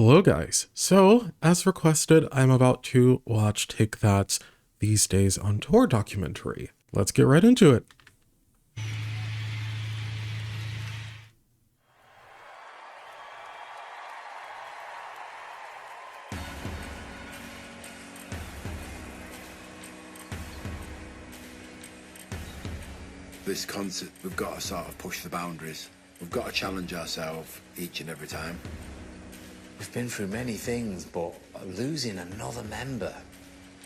Hello, guys. So, as requested, I'm about to watch Take That's These Days on Tour documentary. Let's get right into it. This concert, we've got to sort of push the boundaries. We've got to challenge ourselves each and every time. We've been through many things, but losing another member,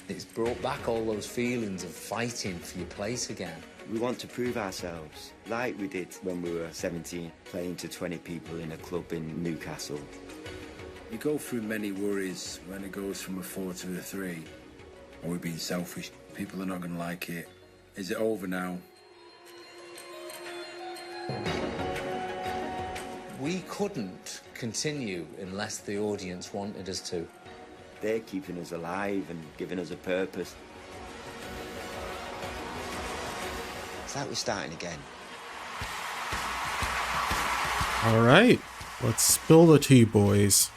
it's brought back all those feelings of fighting for your place again. We want to prove ourselves, like we did when we were 17, playing to 20 people in a club in Newcastle. You go through many worries when it goes from a 4 to a 3. Are we being selfish? People are not going to like it. Is it over now? We couldn't continue unless the audience wanted us to. They're keeping us alive and giving us a purpose. It's like we're starting again. All right, let's spill the tea, boys.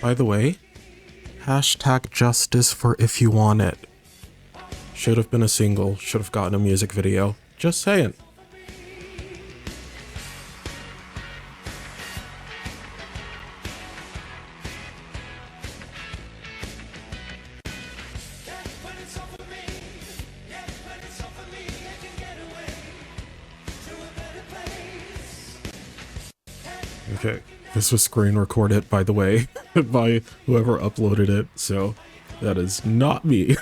By the way, hashtag justice for if you want it. Should have been a single, should have gotten a music video. Just saying. Okay, this was screen recorded, by the way, by whoever uploaded it, so that is not me.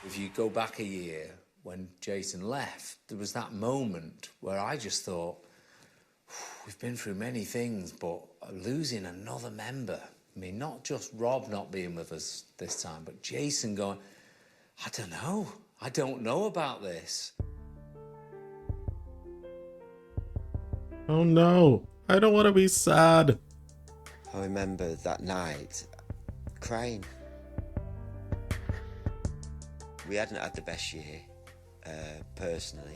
If you go back a year, when Jason left, there was that moment where I just thought, we've been through many things, but losing another member, I mean, not just Rob not being with us this time, but Jason going, I don't know about this. Oh no, I don't want to be sad. I remember that night crying. We hadn't had the best year, personally.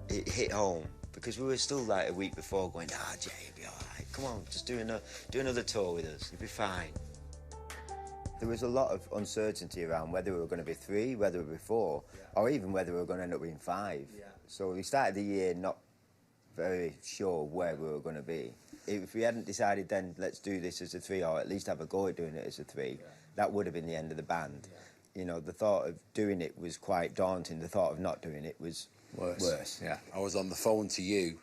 It hit home because we were still like a week before going, Jay, you'll be all right. Come on, just do another tour with us. You'll be fine. There was a lot of uncertainty around whether we were going to be 3, whether we were 4, or even whether we were going to end up being 5. Yeah. So we started the year not very sure where we were going to be. If we hadn't decided then, let's do this as a 3, or at least have a go at doing it as a 3, that would have been the end of the band. Yeah. You know, the thought of doing it was quite daunting. The thought of not doing it was worse. Yeah. I was on the phone to you,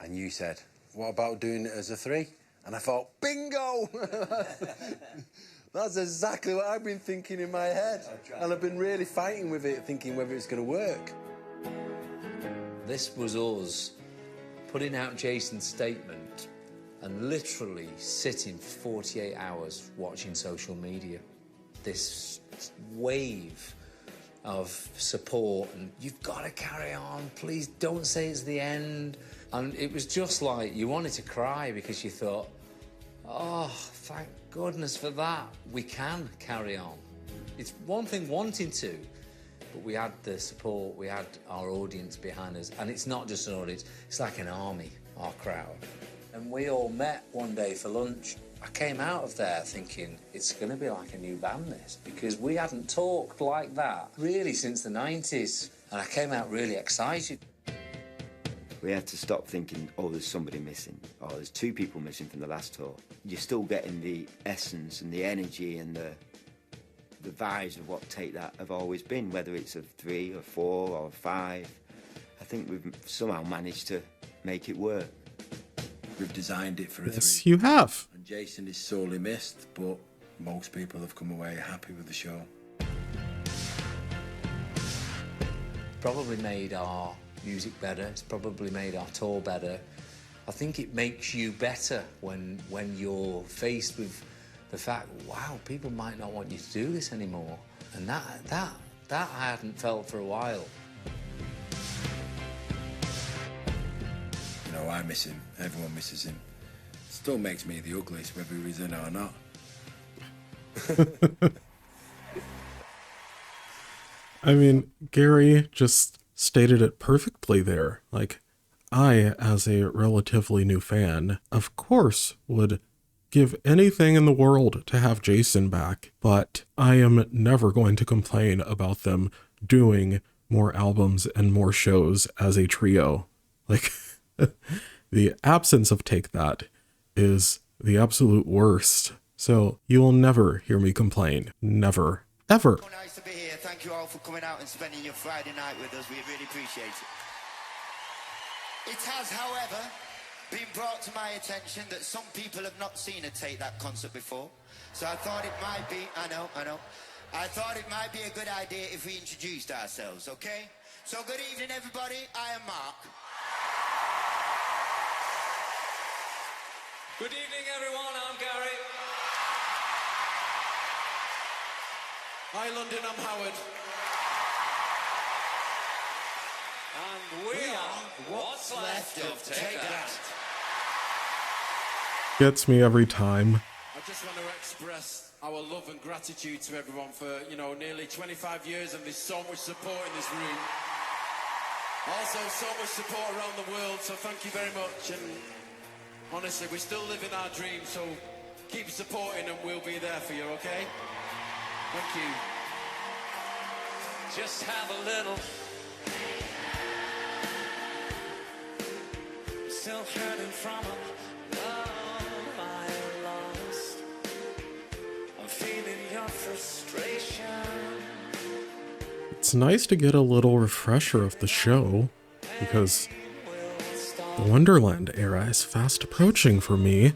and you said, "What about doing it as a 3?" And I thought, bingo! That's exactly what I've been thinking in my head. And I've been really fighting with it, thinking whether it's going to work. This was us putting out Jason's statement and literally sitting for 48 hours watching social media. This wave of support and you've got to carry on, please don't say it's the end. And it was just like you wanted to cry because you thought, oh, thank goodness for that. We can carry on. It's one thing wanting to, but we had the support, we had our audience behind us. And it's not just an audience, it's like an army, our crowd. And we all met one day for lunch. I came out of there thinking, it's going to be like a new band, this, because we hadn't talked like that really since the 90s. And I came out really excited. We had to stop thinking, oh, there's somebody missing, or there's 2 people missing from the last tour. You're still getting the essence and the energy and the vibes of what Take That have always been, whether it's a 3 or 4 or 5. I think we've somehow managed to make it work. We've designed it for a Yes, 3. you have. And Jason is sorely missed, but most people have come away happy with the show. Probably made our music better. It's probably made our tour better. I think it makes you better when you're faced with the fact, wow, people might not want you to do this anymore. And that I hadn't felt for a while. You know, I miss him. Everyone misses him. Still makes me the ugliest, whether he's in it or not. I mean, Gary just stated it perfectly there. Like, I, as a relatively new fan, of course would give anything in the world to have Jason back, but I am never going to complain about them doing more albums and more shows as a trio. Like, the absence of Take That is the absolute worst. So you will never hear me complain. Never. Ever. So nice to be here. Thank you all for coming out and spending your Friday night with us. We really appreciate it. It has, however, been brought to my attention that some people have not seen a Take That concert before. So I thought it might be, I know. I thought it might be a good idea if we introduced ourselves, okay? So good evening, everybody. I am Mark. Good evening, everyone. I'm Gary. Hi, London, I'm Howard. And we are What's Left of Take That. Gets me every time. I just want to express our love and gratitude to everyone for, nearly 25 years, and there's so much support in this room. Also, so much support around the world, so thank you very much. And honestly, we're still living our dreams, so keep supporting and we'll be there for you, okay? Thank you. Just have a little. Still hurting from a love I lost. I'm feeling your frustration. It's nice to get a little refresher of the show, because the Wonderland era is fast approaching for me.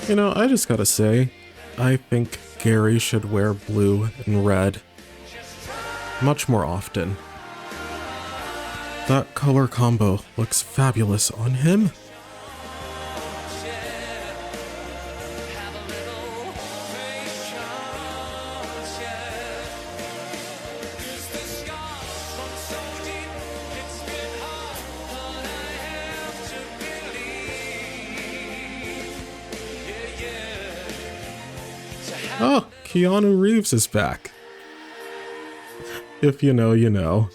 You know, I just gotta say, I think Gary should wear blue and red much more often. That color combo looks fabulous on him. Oh, Keanu Reeves is back. If you know, you know.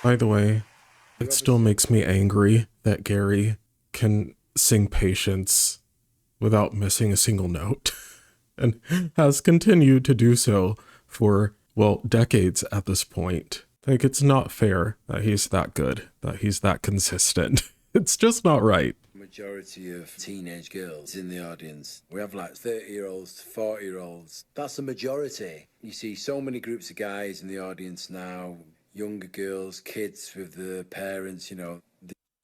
By the way, it still makes me angry that Gary can sing Patience without missing a single note, and has continued to do so for, well, decades at this point. Like, it's not fair that he's that good, that he's that consistent. It's just not right. Majority of teenage girls in the audience. We have like 30-year-olds to 40-year-olds. That's the majority. You see so many groups of guys in the audience now, younger girls, kids with the parents, you know.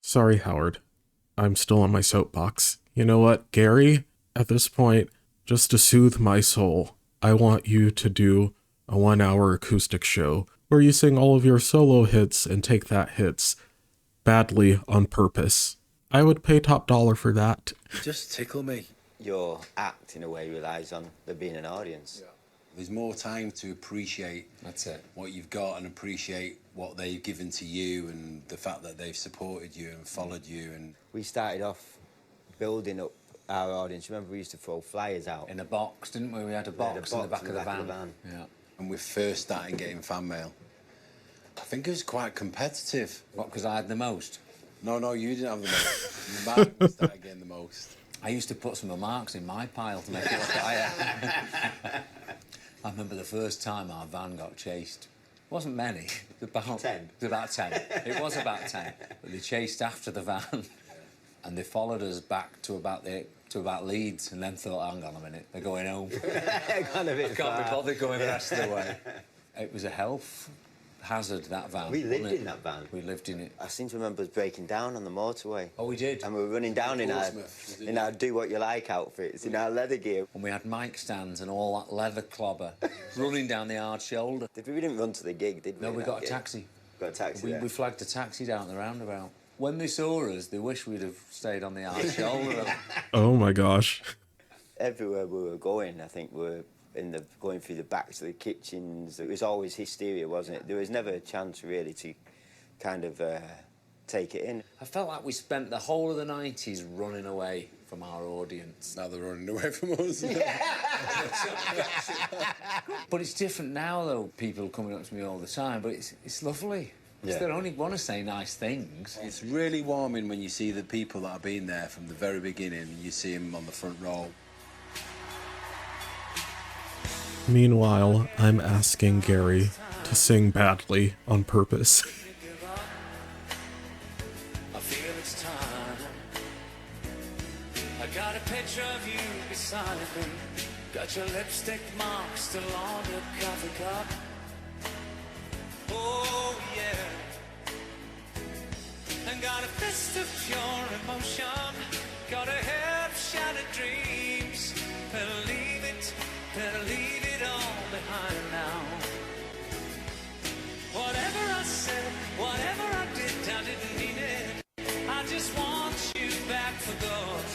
Sorry, Howard. I'm still on my soapbox. You know what, Gary? At this point, just to soothe my soul, I want you to do a 1-hour acoustic show where you sing all of your solo hits and take that hits badly on purpose. I would pay top dollar for that. You just tickle me. Your act, in a way, relies on there being an audience. Yeah. There's more time to appreciate That's it. what you've got and appreciate what they've given to you and the fact that they've supported you and followed you. And We started off building up our audience. Remember, we used to throw flyers out. In a box, didn't we? We had a box in the back of the van. Yeah. when we first started getting fan mail, I think it was quite competitive. What, because I had the most? No, you didn't have the most. Mark started getting the most. I used to put some of Mark's in my pile to make it look higher. I remember the first time our van got chased. It wasn't many. About 10. It was about 10. It was about 10. But they chased after the van, and they followed us back to about Leeds, and then thought, hang on a minute, they're going home. I can't be bothered going the rest of the way. It was a health hazard, that van. We lived in that van. We lived in it. I seem to remember us breaking down on the motorway. Oh, we did. And we were running down in our do-what-you-like outfits, in our leather gear. And we had mic stands and all that leather clobber running down the hard shoulder. We didn't run to the gig, did we? No, we got a taxi. Got a taxi, We flagged a taxi down the roundabout. When they saw us, they wished we'd have stayed on the hard shoulder. Oh my gosh. Everywhere we were going, I think we were going through the backs of the kitchens. It was always hysteria, wasn't it? There was never a chance really to kind of take it in. I felt like we spent the whole of the 90s running away from our audience. Now they're running away from us. But it's different now, though. People coming up to me all the time, but it's lovely. Yeah. They only want to say nice things. It's really warming when you see the people that have been there from the very beginning. You see them on the front row. Meanwhile, I'm asking Gary to sing badly on purpose. I feel it's time. I got a picture of you beside me. Got your lipstick mark still on your coffee cup. Oh yeah. And got a fist of pure emotion. Got a head of shattered dreams. Better leave it all behind now. Whatever I said, whatever I didn't mean it. I just want you back for good.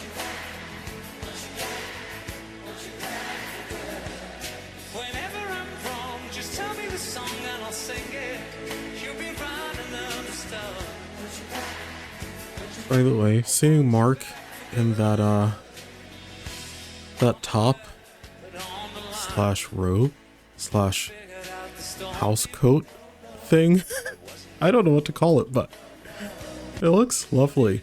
By the way, seeing Mark in that top slash robe slash house coat thing, I don't know what to call it, but it looks lovely.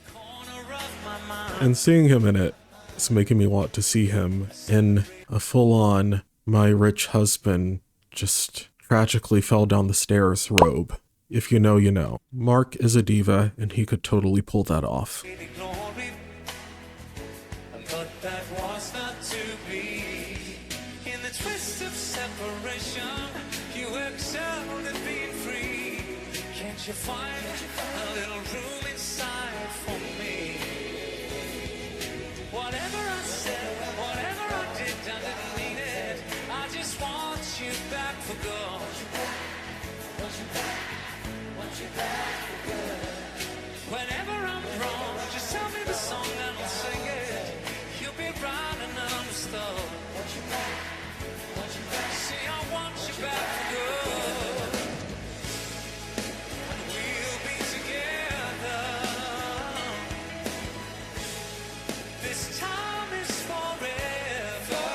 And seeing him in it is making me want to see him in a full-on "my rich husband just tragically fell down the stairs" robe. If you know, you know. Mark is a diva, and he could totally pull that off. But that was not to be. In the twist of separation, you excelled at being free. Can't you find a little room inside for me? Whatever I said, whatever I did, I didn't mean it. I just want you back for good. Whenever I'm wrong, just tell me the song and I'll sing it. You'll be right and understood. See, I want you back for good. And we'll be together. This time is forever.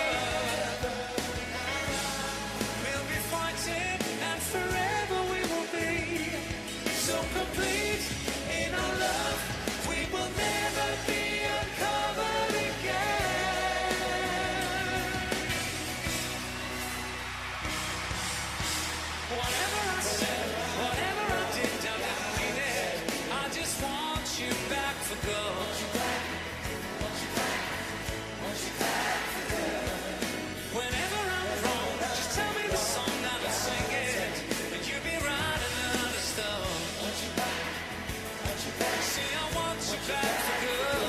We'll be fighting and forever we will be. So complete in our love, we will never be uncovered again. Whatever I said, whatever I did, I didn't mean it. I just want you back for good. Whenever I'm wrong, just tell me the song and I'll sing it. And you'll be right and understood. See, I want you back for good.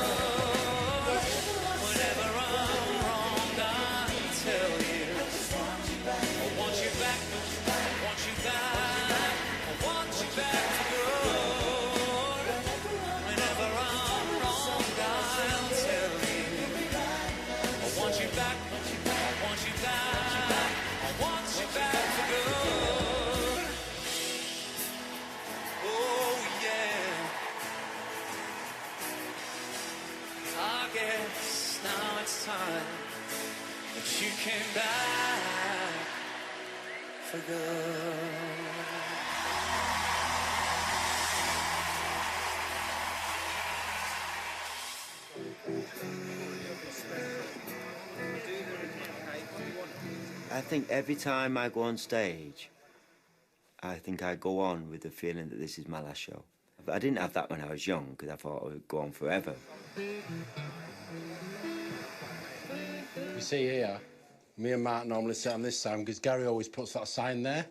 Whenever I'm wrong, I'll tell you. I want you back, I want you back, I want you back for good. Whenever I'm wrong, I'll tell you. I want you back, I want you back, I want you back for good. Oh yeah. I guess now it's time that you came back for good. I think every time I go on stage, I think I go on with the feeling that this is my last show. But I didn't have that when I was young, because I thought I would go on forever. You see here, me and Mark normally sit on this side because Gary always puts that sign there,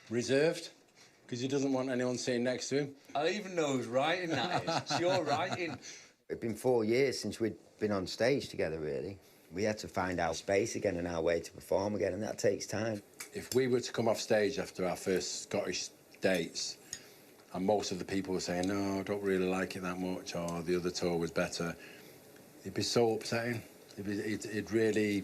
reserved, because he doesn't want anyone sitting next to him. I even know who's writing that is. It's your writing. It'd been 4 years since we'd been on stage together, really. We had to find our space again and our way to perform again, and that takes time. If we were to come off stage after our first Scottish dates, and most of the people were saying, no, I don't really like it that much, or the other tour was better, it'd be so upsetting. It'd really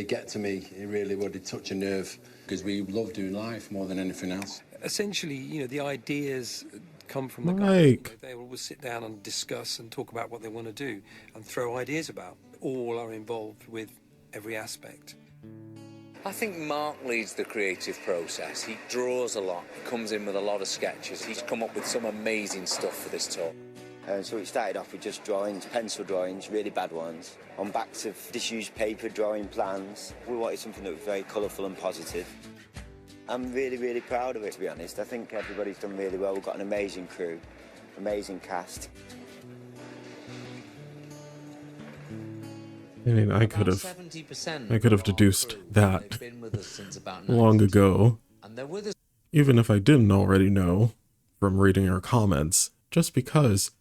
get to me. It really would. It'd touch a nerve, because we love doing live more than anything else. Essentially, you know, the ideas come from the Mike. guys. They will always sit down and discuss and talk about what they want to do and throw ideas about. All are involved with every aspect. I think Mark leads the creative process. He draws a lot, he comes in with a lot of sketches. He's come up with some amazing stuff for this tour. So it started off with just drawings, pencil drawings, really bad ones, on backs of disused paper, drawing plans. We wanted something that was very colourful and positive. I'm really, really proud of it, to be honest. I think everybody's done really well. We've got an amazing crew, amazing cast. I mean, I could have 70% deduced that They've been with us since about long 92. ago, And they're with us. even if I didn't already know from reading your comments, just because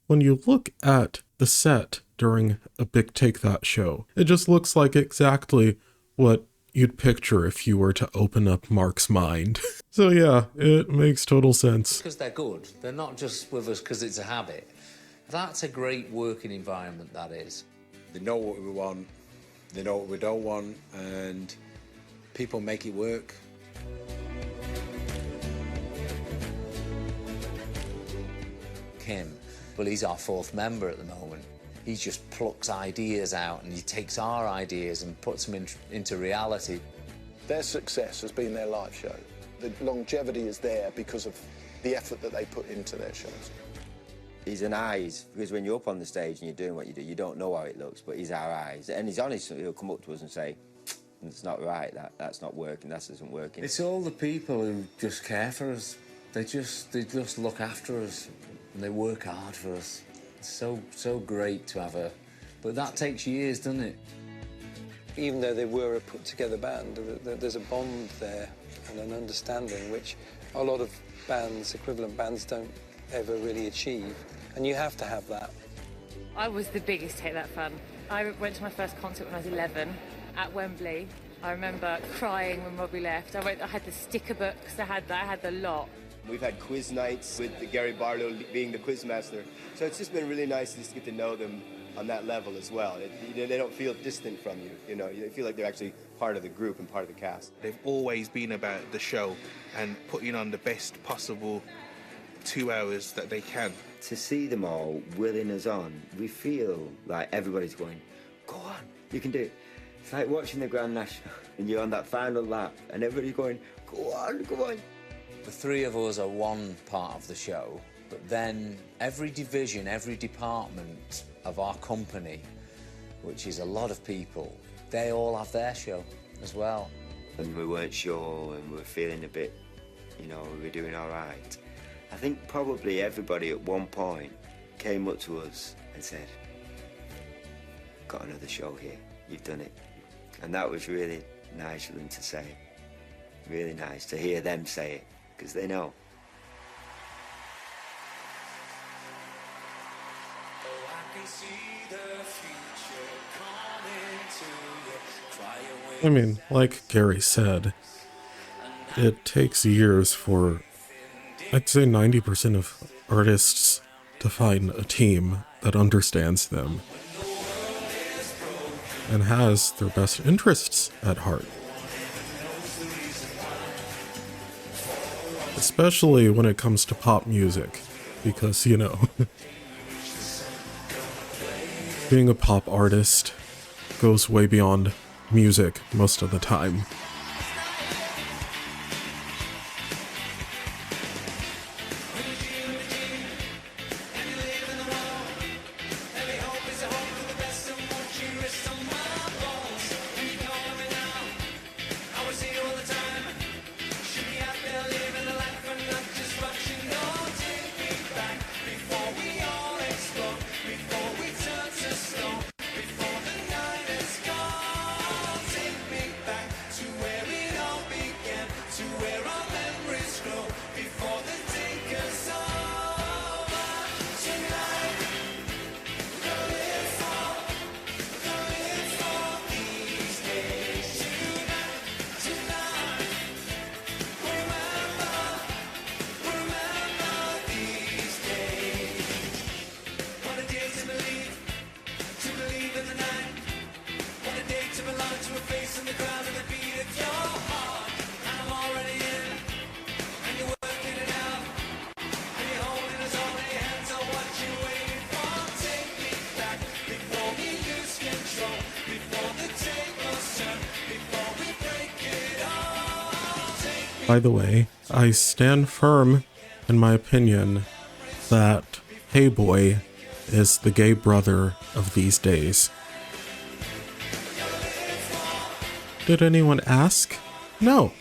when you look at the set during a Big Take That show, it just looks like exactly what you'd picture if you were to open up Mark's mind. So yeah, it makes total sense. Because they're good. They're not just with us because it's a habit. That's a great working environment, that is. They know what we want, they know what we don't want, and people make it work. Kim, Well, he's our fourth member at the moment. He just plucks ideas out and he takes our ideas and puts them into reality. Their success has been their live show. The longevity is there because of the effort that they put into their shows. He's an eyes, because when you're up on the stage and you're doing what you do, you don't know how it looks, but he's our eyes. And he's honest, he'll come up to us and say, it's not right, that's not working, that isn't working. It's all the people who just care for us. They just look after us and they work hard for us. It's so great to have but that takes years, doesn't it? Even though they were a put-together band, there's a bond there and an understanding which a lot of bands, equivalent bands, don't ever really achieve. And you have to have that. I was the biggest Take That fan. I went to my first concert when I was 11 at Wembley. I remember crying when Robbie left. I had the sticker books, I had the lot. We've had quiz nights with Gary Barlow being the quiz master. So it's just been really nice to just get to know them on that level as well. They don't feel distant from you, you know. You feel like they're actually part of the group and part of the cast. They've always been about the show and putting on the best possible 2 hours that they can. To see them all willing us on, we feel like everybody's going, go on, you can do it. It's like watching the Grand National and you're on that final lap and everybody's going, go on, go on. The three of us are one part of the show, but then every division, every department of our company, which is a lot of people, they all have their show as well. And we weren't sure and we were feeling a bit, you know, we were doing all right. I think probably everybody at one point came up to us and said, got another show here, you've done it. And that was really nice for them to say. Really nice to hear them say it, because they know. I mean, like Gary said, it takes years for, I'd say 90% of artists to find a team that understands them and has their best interests at heart. Especially when it comes to pop music, because, you know, being a pop artist goes way beyond music most of the time. By the way, I stand firm in my opinion that Hey Boy is the gay brother of these days. Did anyone ask? No,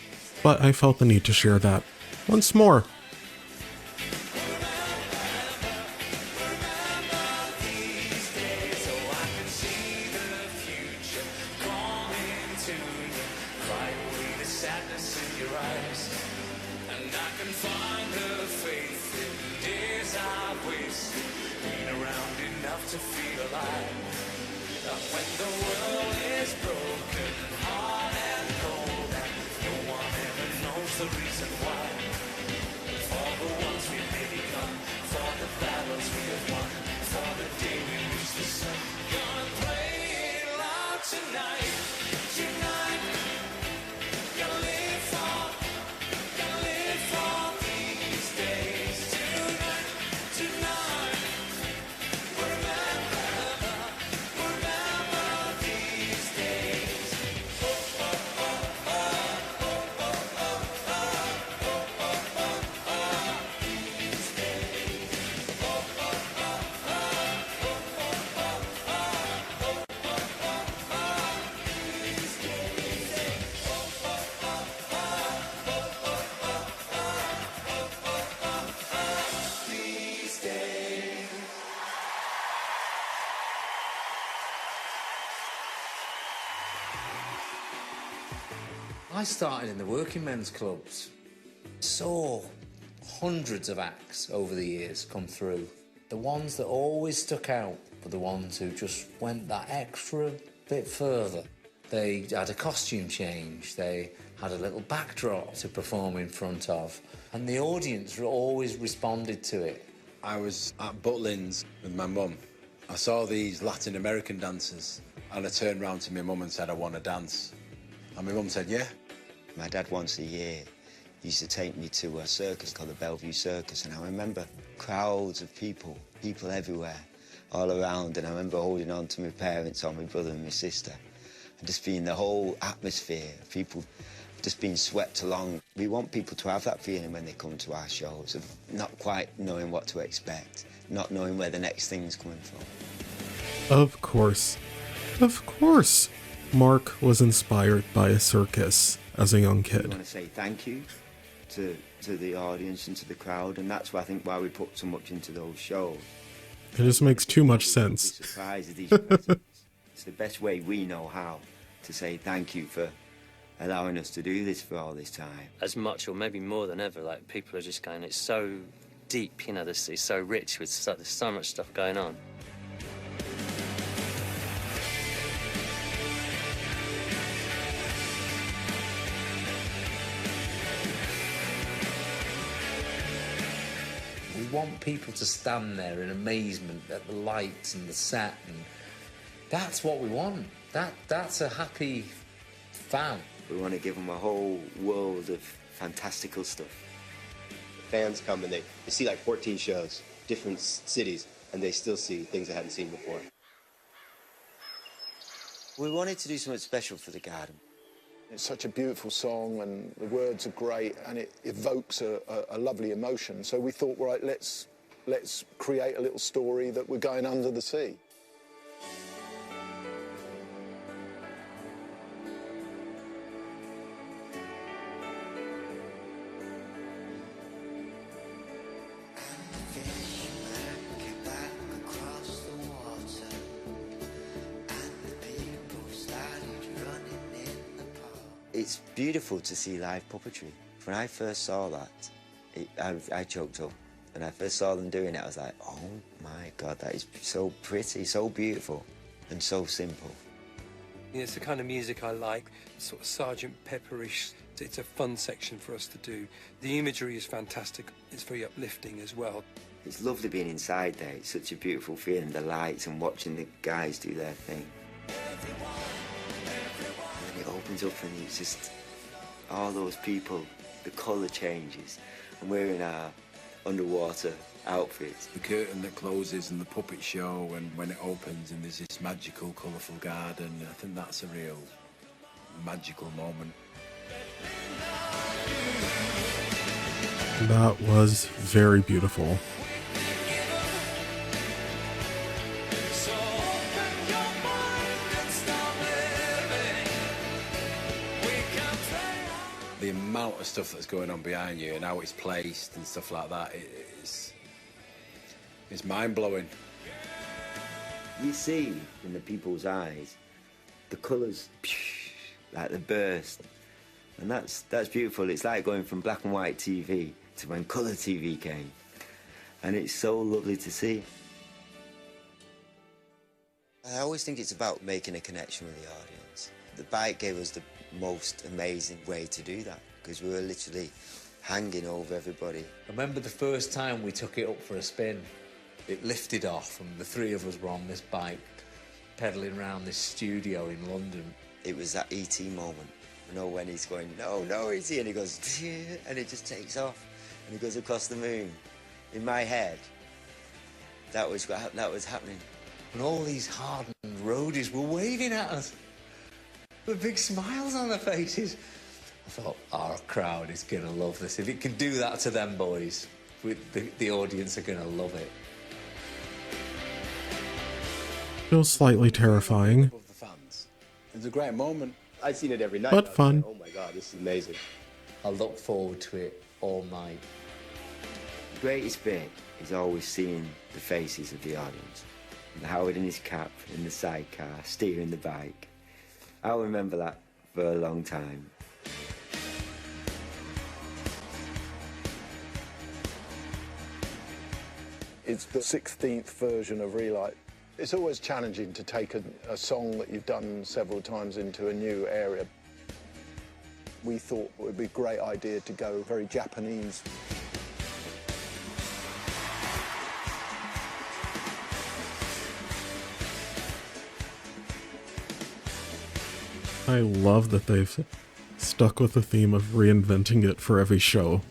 but I felt the need to share that once more. I started in the working men's clubs. Saw hundreds of acts over the years come through. The ones that always stuck out were the ones who just went that extra bit further. They had a costume change, they had a little backdrop to perform in front of, and the audience always responded to it. I was at Butlins with my mum. I saw these Latin American dancers, and I turned round to my mum and said, I want to dance. And my mum said, yeah. My dad once a year used to take me to a circus called the Bellevue Circus, and I remember crowds of people everywhere, all around, and I remember holding on to my parents or my brother and my sister, and just being the whole atmosphere, people just being swept along. We want people to have that feeling when they come to our shows of not quite knowing what to expect, not knowing where the next thing's coming from. Of course. Of course. Mark was inspired by a circus as a young I kid. want to say thank you to the audience and to the crowd, and that's why I think why we put so much into those shows. It just makes too much sense. Surprise at these presents. It's the best way we know how to say thank you for allowing us to do this for all this time. As much or maybe more than ever, like, people are just going, it's so deep, you know, this is so rich with there's so much stuff going on. We want people to stand there in amazement at the lights and the set, and that's what we want. That's a happy fan. We want to give them a whole world of fantastical stuff. Fans come and they see like 14 shows, different cities, and they still see things they hadn't seen before. We wanted to do something special for the garden. It's such a beautiful song, and the words are great, and it evokes a lovely emotion. So we thought, right, let's create a little story that we're going under the sea. It's beautiful to see live puppetry. When I first saw that, I choked up. When I first saw them doing it, I was like, oh my God, that is so pretty, so beautiful, and so simple. It's the kind of music I like, sort of Sergeant Pepperish. It's a fun section for us to do. The imagery is fantastic. It's very uplifting as well. It's lovely being inside there. It's such a beautiful feeling, the lights and watching the guys do their thing. And it opens up and it's just all those people, the colour changes, and we're in our underwater outfits. The curtain that closes and the puppet show, and when it opens and there's this magical, colourful garden, I think that's a real magical moment. That was very beautiful. The amount of stuff that's going on behind you and how it's placed and stuff like that, it's mind-blowing. You see in the people's eyes the colours, like the burst, and that's beautiful. It's like going from black and white TV to when colour TV came, and it's so lovely to see. I always think it's about making a connection with the audience. The bike gave us the most amazing way to do that, because we were literally hanging over everybody. I remember the first time we took it up for a spin. It lifted off and the three of us were on this bike pedalling around this studio in London. It was that E.T. moment, you know, when he's going, no, E.T., and he goes, and it just takes off and he goes across the moon. In my head, that was happening. And all these hardened roadies were waving at us with big smiles on their faces. I thought, our crowd is going to love this. If it can do that to them boys, the audience are going to love it. Feels slightly terrifying, Of the fans. It's a great moment. I've seen it every night. but fun. Oh my God, this is amazing. I look forward to it all night. The greatest bit is always seeing the faces of the audience. And Howard in his cap, in the sidecar, steering the bike. I'll remember that for a long time. It's the 16th version of Relight. It's always challenging to take a song that you've done several times into a new area. We thought it would be a great idea to go very Japanese. I love that they've stuck with the theme of reinventing it for every show.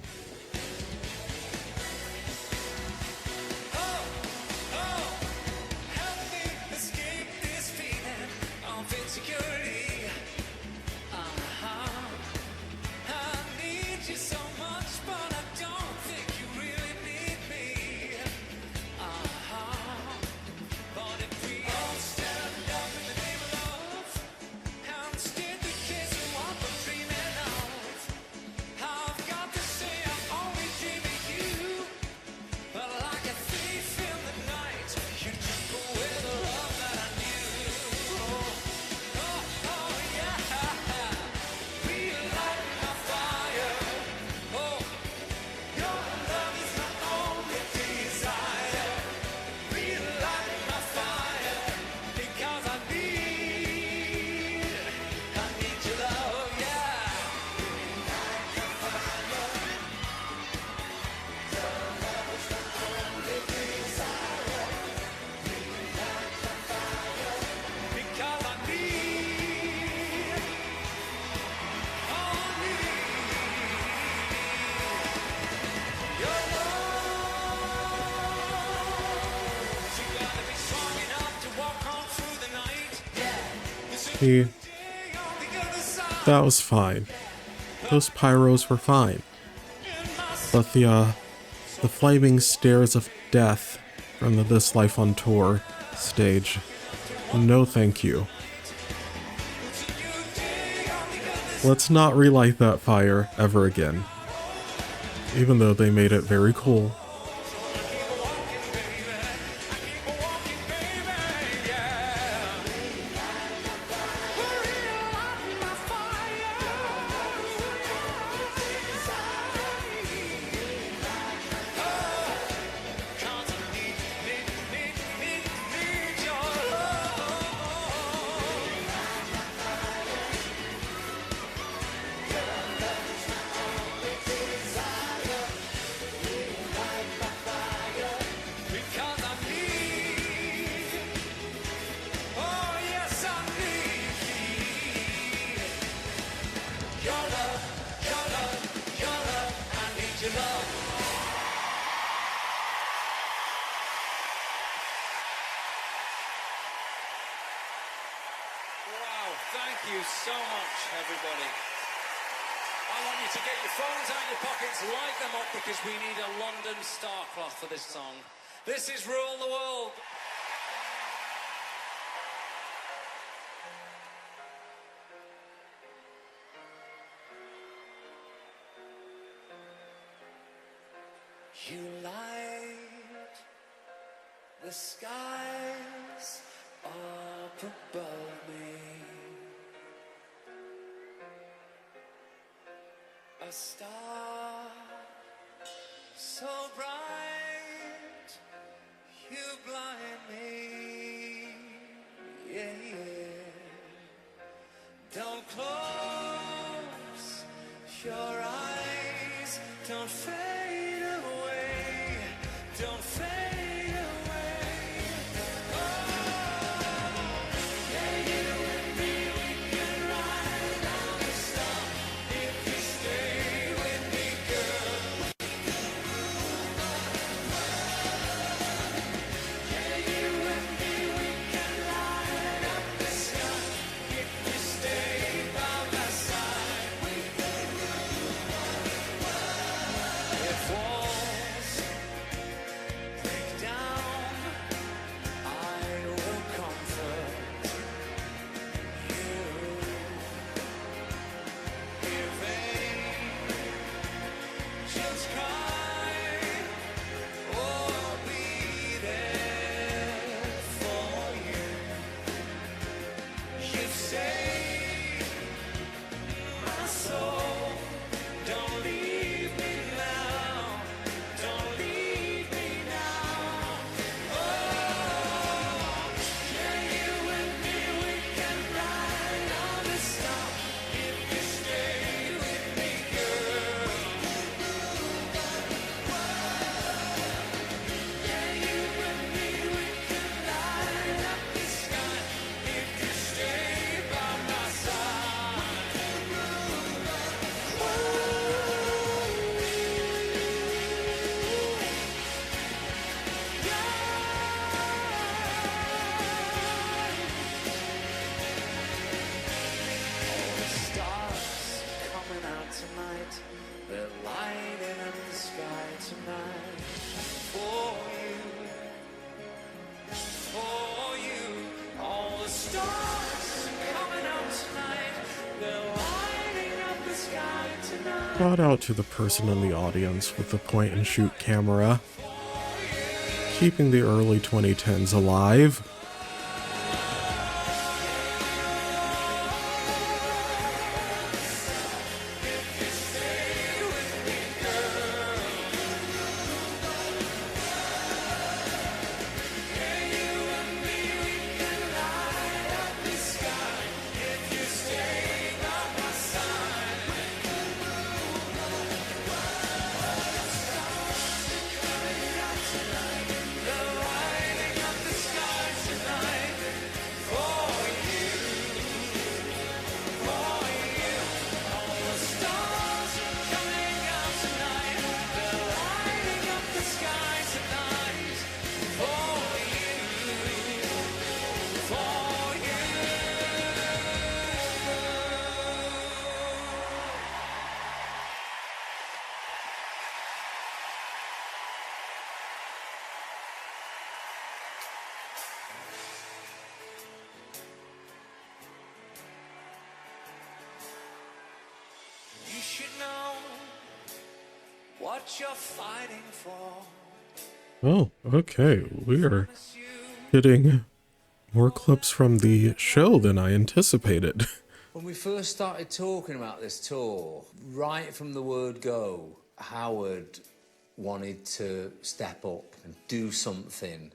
That was fine. Those pyros were fine. But the flaming stares of death from the This Life on Tour stage, no thank you. Let's not relight that fire ever again. Even though they made it very cool. Thank you so much, everybody. I want you to get your phones out of your pockets, light them up, because we need a London star cloth for this song. This is Rule the World. You light the skies up above me. A star so bright, you blind me. Yeah, yeah. Don't close your eyes, don't fade away, don't fade away. Oh, yeah, you and me, we can ride down the star if you stay with me, girl. Yeah, you and me, we can light up the sky if you stay by my side. We can rule the world. If walls Shout out to the person in the audience with the point and shoot camera, keeping the early 2010s alive. You should know what you're fighting for. Oh, okay. We are getting more clips from the show than I anticipated. When we first started talking about this tour, right from the word go, Howard wanted to step up and do something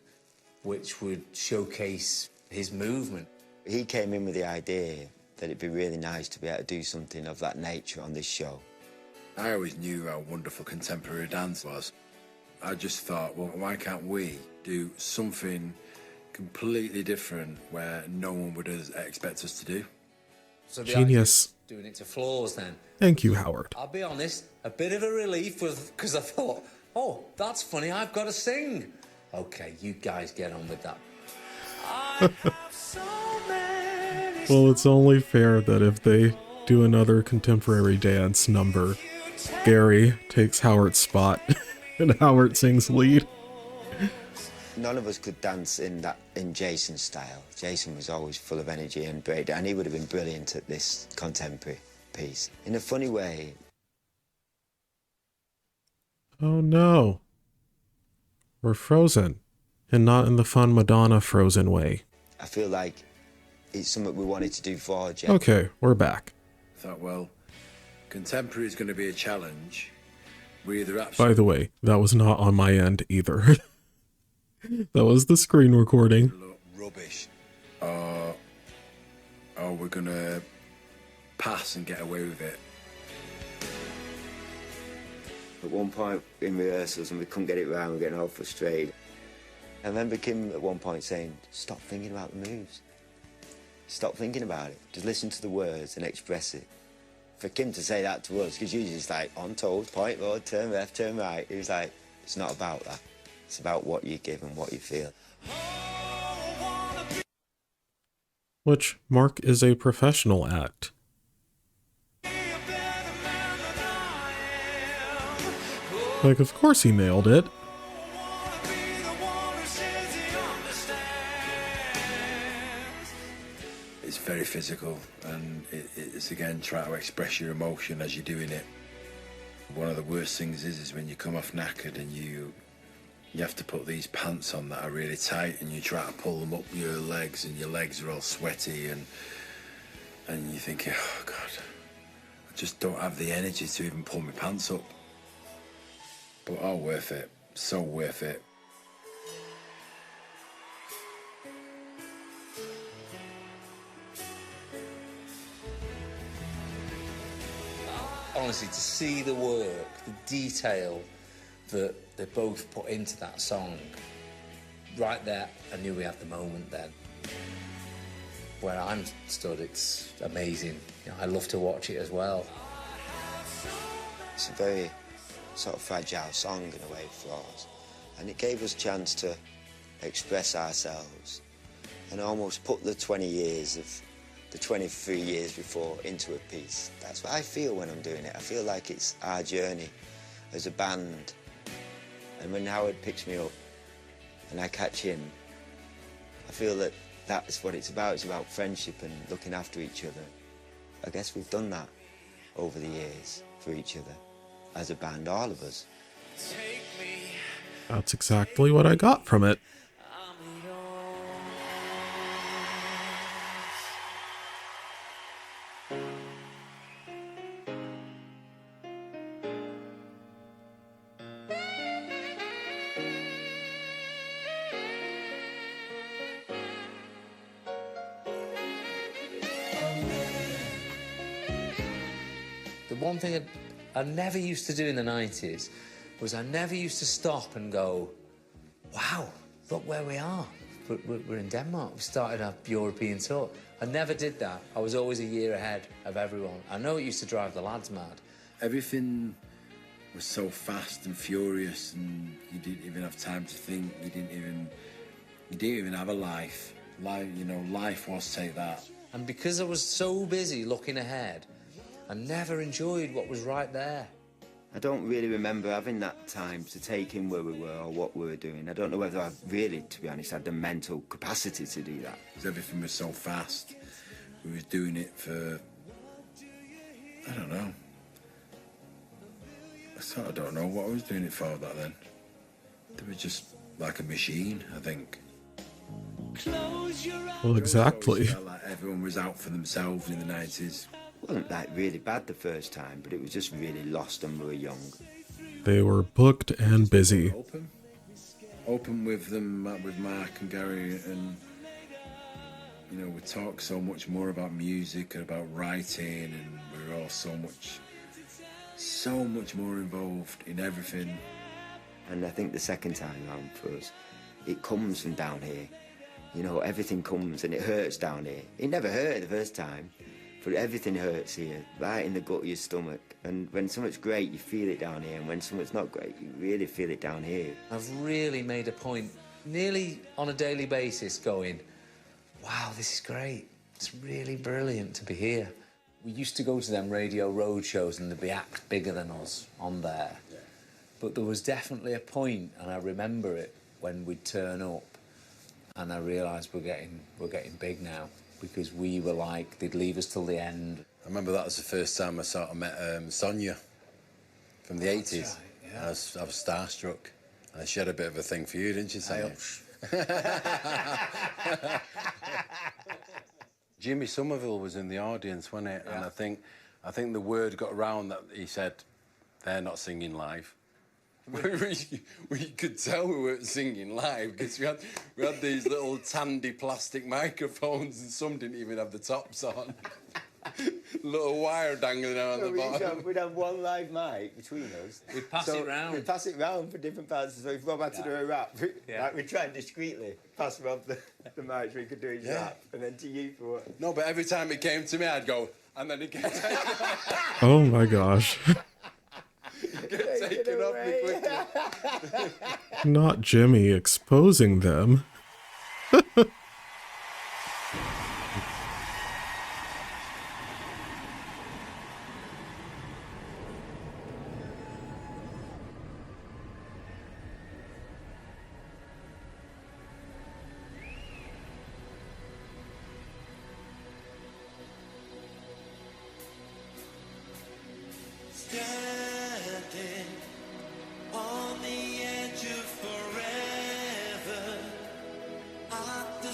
which would showcase his movement. He came in with the idea that it'd be really nice to be able to do something of that nature on this show. I always knew how wonderful contemporary dance was. I just thought, well, why can't we do something completely different where no one would expect us to do? So the Genius. idea of doing it to Floors then. Thank you, Howard. I'll be honest, a bit of a relief because I thought, oh, that's funny, I've got to sing. Okay, you guys get on with that. Well, it's only fair that if they do another contemporary dance number, Gary takes Howard's spot and Howard sings lead. None of us could dance in Jason's style. Jason was always full of energy and great, and he would have been brilliant at this contemporary piece. In a funny way. Oh no. We're frozen. And not in the fun Madonna frozen way. I feel like it's something we wanted to do for Jason. Okay, we're back. I thought, well, contemporary is going to be a challenge. We either By the way, that was not on my end either. That was the screen recording. rubbish, or we're going to pass and get away with it. At one point in rehearsals, and we couldn't get it right, we were getting all frustrated. I remember Kim at one point saying, stop thinking about the moves. Stop thinking about it. Just listen to the words and express it. For Kim to say that to us, because usually it's like, on toes, point forward, turn left, turn right. He was like, it's not about that. It's about what you give and what you feel. Which Mark is a professional at. Like, of course he nailed it. It's very physical, and it's again trying to express your emotion as you're doing it. One of the worst things is when you come off knackered and you have to put these pants on that are really tight, and you try to pull them up your legs, and your legs are all sweaty, and you're thinking, oh God, I just don't have the energy to even pull my pants up. But all worth it, so worth it. Honestly, to see the work, the detail that they both put into that song, right there, I knew we had the moment then. Where I'm stood, it's amazing. You know, I love to watch it as well. It's a very sort of fragile song in a way for us, and it gave us a chance to express ourselves and almost put the 20 years of the 23 years before into a piece. That's what I feel when I'm doing it. I feel like it's our journey as a band. And when Howard picks me up and I catch him, I feel that that's what it's about. It's about friendship and looking after each other. I guess we've done that over the years for each other, as a band, all of us. That's exactly what I got from it. The one thing I never used to do in the 90s was I never used to stop and go, wow, look where we are. We're in Denmark. We started our European tour. I never did that. I was always a year ahead of everyone. I know it used to drive the lads mad. Everything was so fast and furious, and you didn't even have time to think. You didn't even have a life. Life was take that. And because I was so busy looking ahead, I never enjoyed what was right there. I don't really remember having that time to take in where we were or what we were doing. I don't know whether I really, to be honest, had the mental capacity to do that. Because everything was so fast. We was doing it for, I don't know. I sort of don't know what I was doing it for back then. They were just like a machine, I think. Well, exactly. Felt like everyone was out for themselves in the 90s. It wasn't like really bad the first time, but it was just really lost when we were young. They were booked and busy. Open with them, with Mark and Gary, and we talk so much more about music and about writing, and we were all so much more involved in everything. And I think the second time round for us, it comes from down here. Everything comes and it hurts down here. It never hurt the first time, but everything hurts here, right in the gut of your stomach. And when something's great, you feel it down here, and when something's not great, you really feel it down here. I've really made a point, nearly on a daily basis, going, wow, this is great. It's really brilliant to be here. We used to go to them radio road shows and there'd be acts bigger than us on there. Yeah. But there was definitely a point, and I remember it, when we'd turn up and I realised we're getting big now, because we were like, they'd leave us till the end. I remember that was the first time I sort of met Sonia from the 80s. Right, yeah. I was starstruck. And she had a bit of a thing for you, didn't she, Sonia? Jimmy Somerville was in the audience, wasn't it? Yeah. And I think the word got around that he said, they're not singing live. we could tell we weren't singing live because we had these little tandy plastic microphones, and some didn't even have the tops on. Little wire dangling out the bottom. We'd have one live mic between us. We'd pass it round. We'd pass it round for different parts. So if Rob had to do a rap, we'd try and discreetly pass Rob the mic so he could do his rap, and then to you for what? No, but every time it came to me, I'd go, and then it came Oh my gosh. Get taken off me quickly. Not Jimmy exposing them. Standing on the edge of forever, at the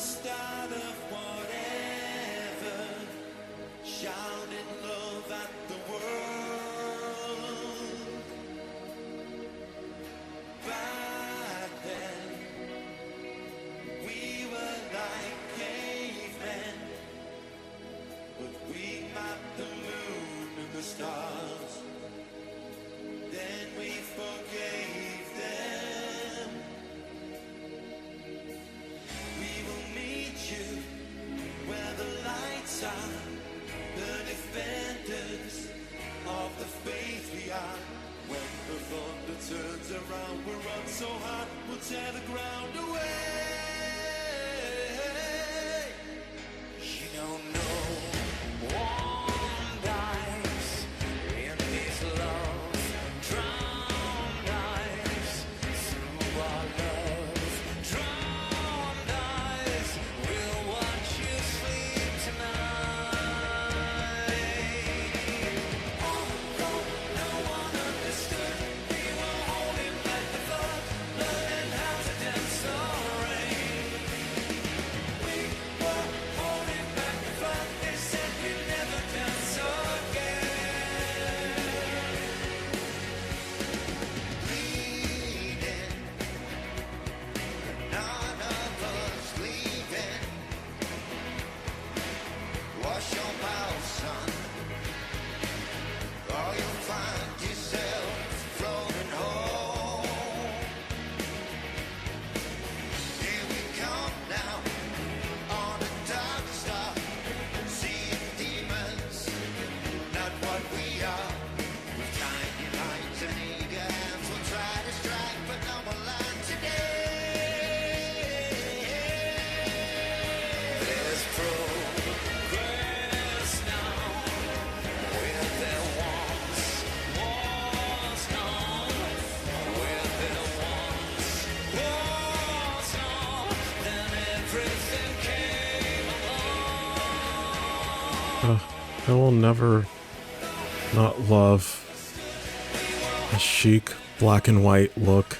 I will never not love a chic black and white look.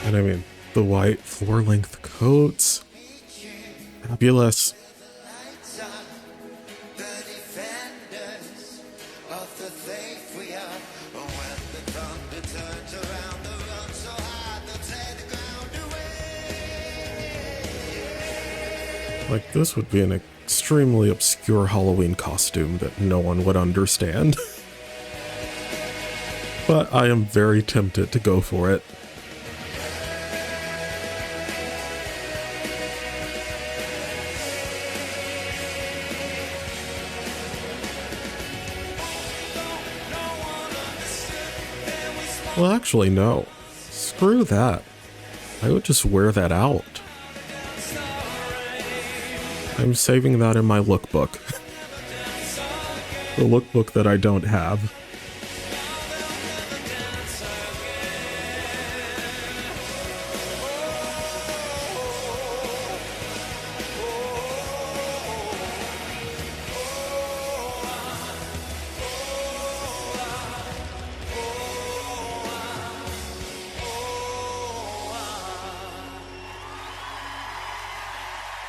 And I mean, the white floor-length coats, fabulous. Like, this would be an extremely obscure Halloween costume that no one would understand. But I am very tempted to go for it. Well, actually, no. Screw that. I would just wear that out. I'm saving that in my lookbook. The lookbook that I don't have.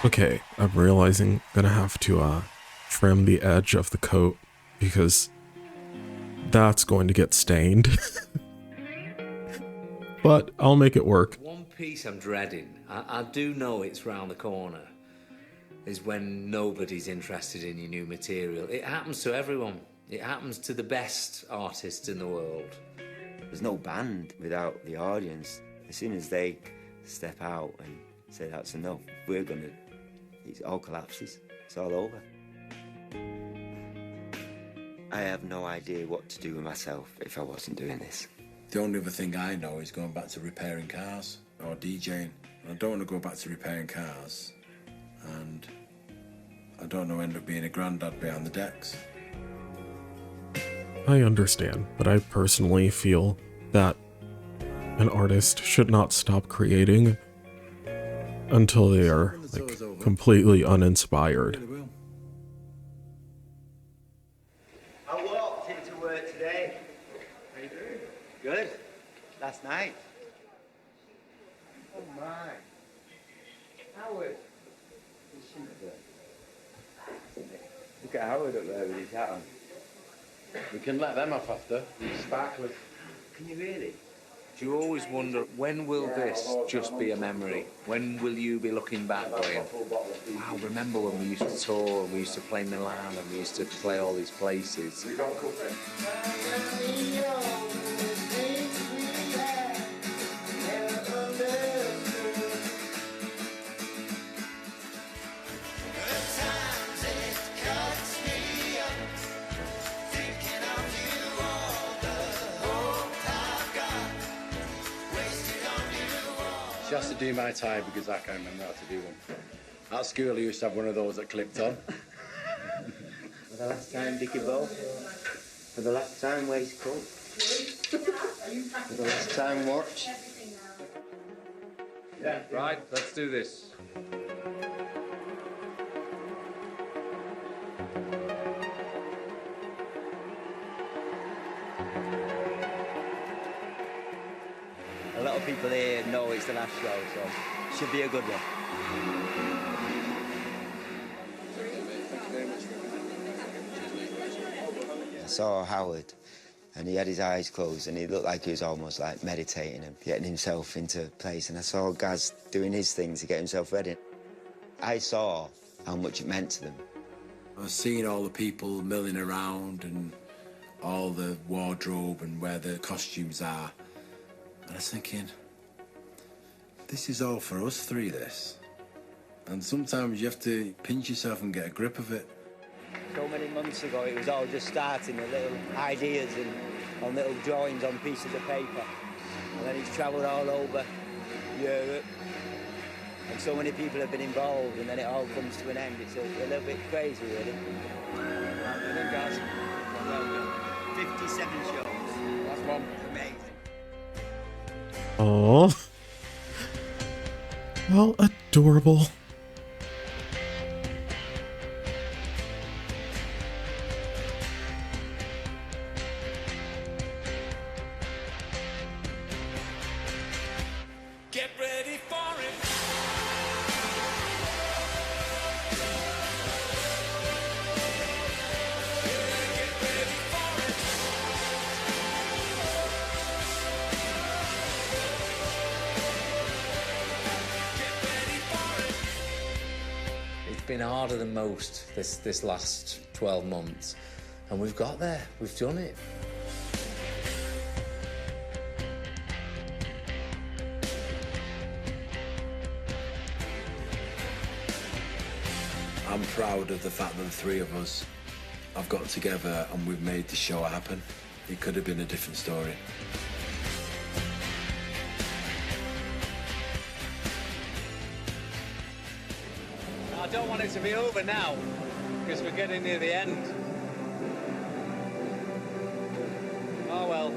Okay, I'm realizing I'm gonna have to trim the edge of the coat because that's going to get stained. But I'll make it work. One piece I'm dreading, I do know it's round the corner, is when nobody's interested in your new material. It happens to everyone. It happens to the best artists in the world. There's no band without the audience. As soon as they step out and say that's enough, we're gonna... It all collapses. It's all over. I have no idea what to do with myself if I wasn't doing this. The only other thing I know is going back to repairing cars or DJing. I don't want to go back to repairing cars, and I don't want to end up being a granddad behind the decks. I understand, but I personally feel that an artist should not stop creating until they are like completely uninspired. I walked into work today. How you doing? Good. Last night. Oh my. Howard. Look at Howard up there with his hat on. We can let them off after. Sparklers. Can you really? Do you always wonder, when will this just be a memory? When will you be looking back going, wow, remember when we used to tour and we used to play Milan and we used to play all these places? She has to do my tie because I can't remember how to do one. At school, I used to have one of those that clipped on. For the last time, Dickie Bow. For the last time, waistcoat. For the last time, watch. Yeah, right, let's do this. A lot of people here know it's the last show, so should be a good one. I saw Howard, and he had his eyes closed, and he looked like he was almost like meditating and getting himself into place. And I saw Gaz doing his thing to get himself ready. I saw how much it meant to them. I was seeing all the people milling around and all the wardrobe and where the costumes are. And I was thinking, this is all for us three, this. And sometimes you have to pinch yourself and get a grip of it. So many months ago, it was all just starting, the little ideas and on little drawings on pieces of paper. And then it's travelled all over Europe. And so many people have been involved, and then it all comes to an end. It's a little bit crazy, really. Well done, guys. Well done. 57 shows. That's one. Amazing. Oh, how adorable. Get ready for it. It's been harder than most this last 12 months, and we've got there. We've done it. I'm proud of the fact that the three of us have got together and we've made the show happen. It could have been a different story. I don't want it to be over now, because we're getting near the end. Oh well,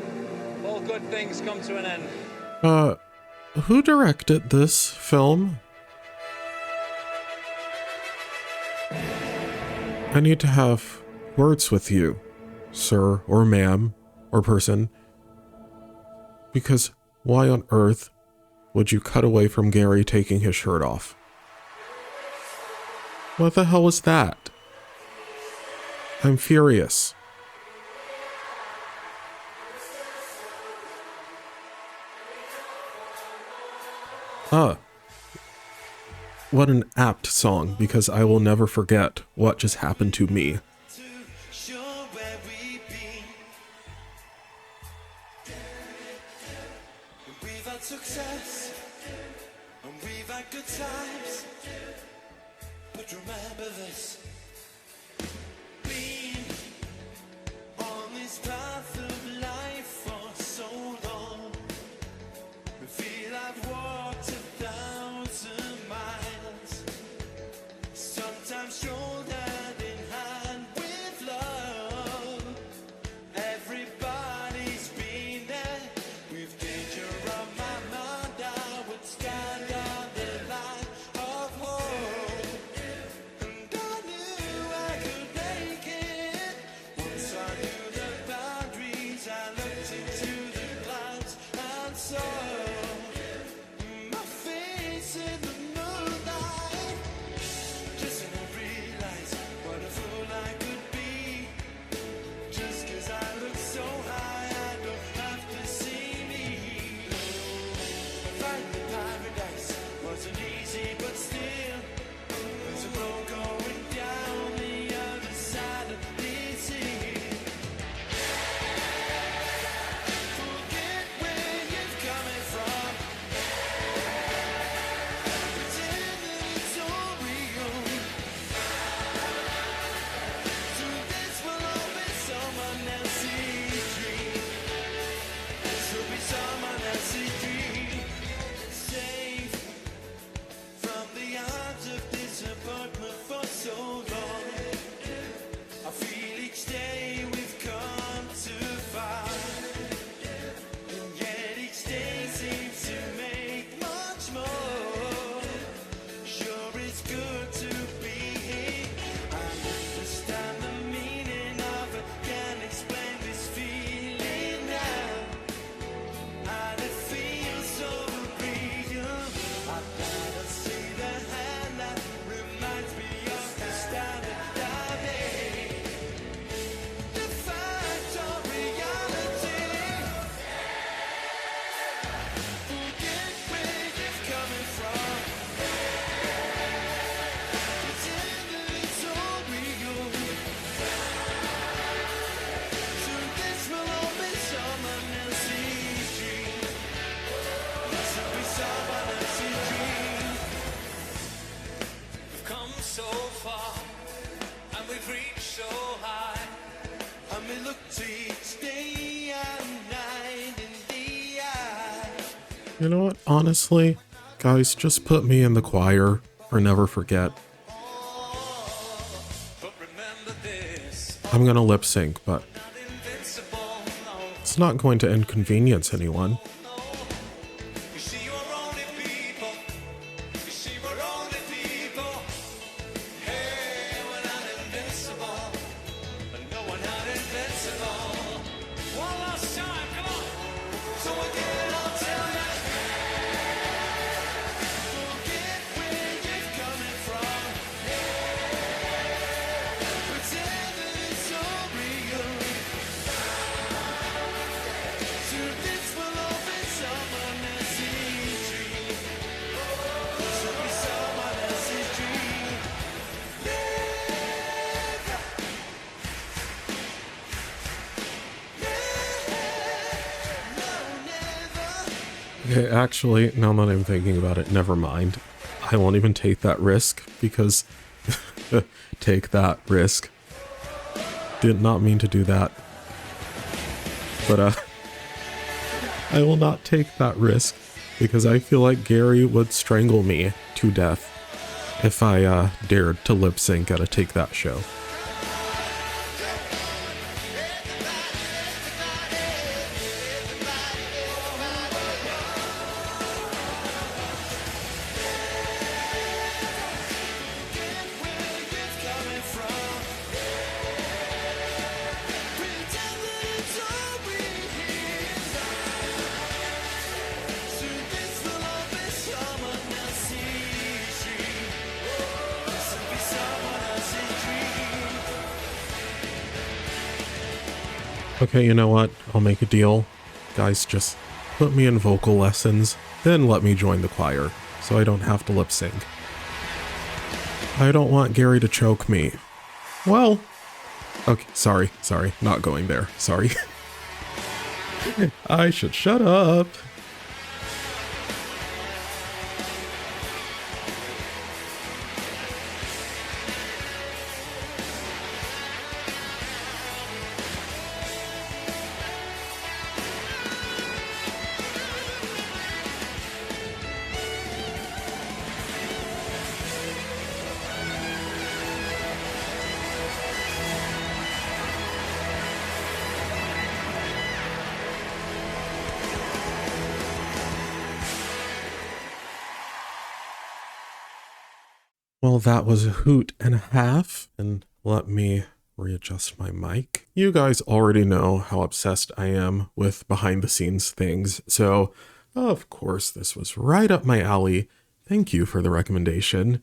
all good things come to an end. Who directed this film? I need to have words with you, sir or ma'am or person, because why on earth would you cut away from Gary taking his shirt off? What the hell was that? I'm furious. What an apt song, because I will never forget what just happened to me. We've had success and we've had good times, but remember this: being on this path of life for so long, we feel I've walked 1,000 miles, sometimes strolled hand in hand with love. Everybody's been there. With danger on my mind, I would stand on the line of hope, and I knew I could make it. Once I knew the boundaries, I looked into the clouds and saw my face in the moonlight. Just when I realized what a fool I could be, just 'cause I look so high, I don't have to see me. Finding paradise wasn't easy, but still, there's a road going down the other side of the sea. Forget where you're coming from. Pretend that it's all real. So this will all be someone else's dream. This will be someone else's dream. Safe from the arms of disappointment for so long. I feel each day we've come too far, and yet each day seems to make much more. Sure, it's good to be here. I understand the meaning of it, can't explain this feeling now, and it feels so real. I gotta see the hand that reminds me of the standard I made. The fact or reality. Forget where you're coming from. Pretend that it's all real. So this will all be someone else's dream. This will be someone else's dream. We've come so far and we've reached so You know what? Honestly, guys, just put me in the choir or Never Forget. I'm gonna lip sync, but it's not going to inconvenience anyone. Okay, actually, now that I'm thinking about it, never mind. I won't even take that risk because take that risk. Did not mean to do that. But I will not take that risk because I feel like Gary would strangle me to death if I dared to lip sync at a Take That show. Okay, you know what? I'll make a deal. Guys, just put me in vocal lessons, then let me join the choir, so I don't have to lip sync. I don't want Gary to choke me. Well, okay, sorry, not going there, sorry. I should shut up. Well, that was a hoot and a half, and let me readjust my mic. You guys already know how obsessed I am with behind the scenes things, so of course this was right up my alley. Thank you for the recommendation.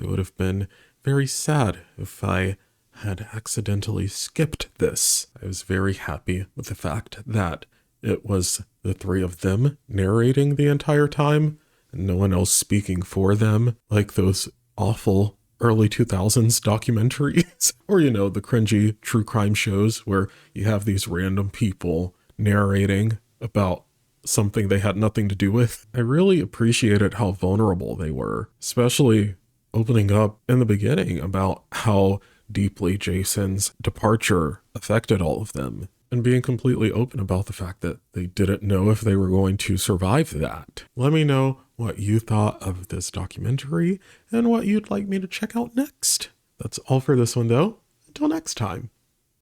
I would have been very sad if I had accidentally skipped this. I was very happy with the fact that it was the three of them narrating the entire time, and no one else speaking for them, like those awful early 2000s documentaries or, you know, the cringy true crime shows where you have these random people narrating about something they had nothing to do with. I really appreciated how vulnerable they were, especially opening up in the beginning about how deeply Jason's departure affected all of them, and being completely open about the fact that they didn't know if they were going to survive that. Let me know what you thought of this documentary and what you'd like me to check out next. That's all for this one though. Until next time.